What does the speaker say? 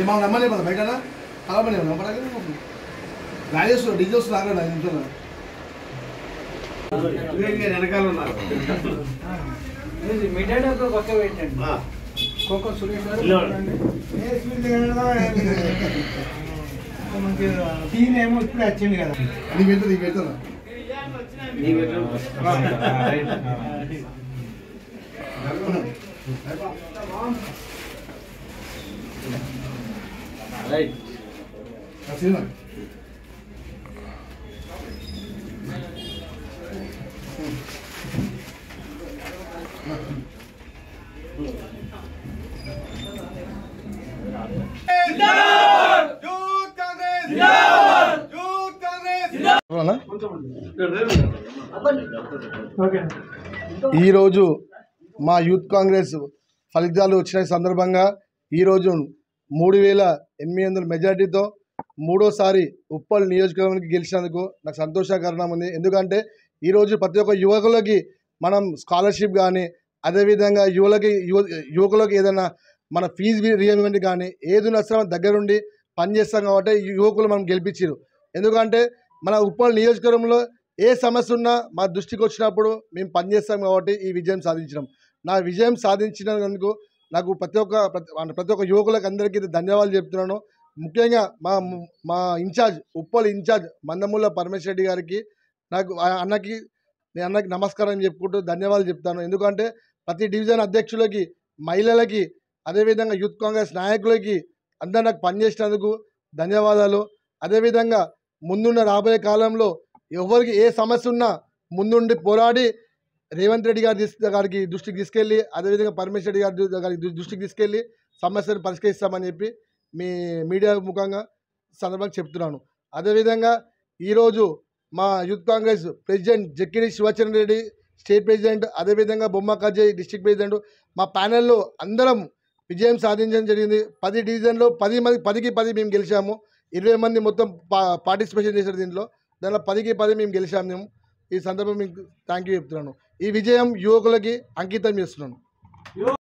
mau nama ni apa? Baik kan? Kalau mana nama lagi? Raya sudah DJ sudah ada dah itu lah. Ini renakal mana? Ini media ada apa kau waitan? Koko Suresh garu. Yes, we are. మనకి team ఏమో ఇప్పుడు వచ్చింది కదా నీ వెళ్తా right అసలు ఈరోజు మా యూత్ కాంగ్రెస్ ఫలితాలు వచ్చిన సందర్భంగా ఈరోజు 3800 మెజార్టీతో మూడోసారి ఉప్పల్ నియోజకవర్గానికి గెలిచినందుకు నాకు సంతోషకరంగా ఉంది. ఎందుకంటే ఈరోజు ప్రతి ఒక్క యువకులకి మనం స్కాలర్షిప్ కానీ అదేవిధంగా యువకులకి ఏదైనా మన ఫీజు రీయింబర్స్మెంట్ కానీ ఏదైనా అవసరం దగ్గరుండి పనిచేస్తాం కాబట్టి యువకులు మనం గెలిపించారు. ఎందుకంటే మన ఉప్పల్ నియోజకవర్గంలో ఏ సమస్య ఉన్నా మా దృష్టికి వచ్చినప్పుడు మేము పనిచేస్తాం కాబట్టి ఈ విజయం సాధించినాం. నా విజయం సాధించినందుకు నాకు ప్రతి ఒక్క యువకులకు అందరికీ ధన్యవాదాలు చెప్తున్నాను. ముఖ్యంగా మా ఇన్ఛార్జ్ ఉప్పల్ ఇన్ఛార్జ్ మందముల పరమేశ్వర రెడ్డి గారికి నేను అన్నకి నమస్కారం చెప్పుకుంటూ ధన్యవాదాలు చెప్తాను. ఎందుకంటే ప్రతి డివిజన్ అధ్యక్షులకి, మహిళలకి, అదేవిధంగా యూత్ కాంగ్రెస్ నాయకులకి అందరూ నాకు పనిచేసినందుకు ధన్యవాదాలు. అదేవిధంగా ముందున్న రాబోయే కాలంలో ఎవరికి ఏ సమస్య ఉన్నా ముందుండి పోరాడి రేవంత్ రెడ్డి గారికి దృష్టికి తీసుకెళ్ళి, అదేవిధంగా పరమేశ్వర్ రెడ్డి గారి దృష్టికి తీసుకెళ్ళి సమస్యను పరిష్కరిస్తామని చెప్పి మీ మీడియా ముఖంగా సందర్భంగా చెప్తున్నాను. అదేవిధంగా ఈరోజు మా youth Congress president Jakkidi Shivachandra Reddy state president, అదేవిధంగా బొమ్మ కజ్జయ్ డిస్ట్రిక్ట్ ప్రెసిడెంట్, మా ప్యానెల్లో అందరం విజయం సాధించడం జరిగింది. 10 డివిజన్లో 10కి 10 మేము గెలిచాము. 20 మంది మొత్తం పార్టిసిపేషన్ చేశారు దీంట్లో. దానిలో 10కి 10 మేము గెలిచాము. మేము ఈ సందర్భం మీకు థ్యాంక్ యూ చెప్తున్నాను. ఈ విజయం యువకులకి అంకితం చేస్తున్నాను.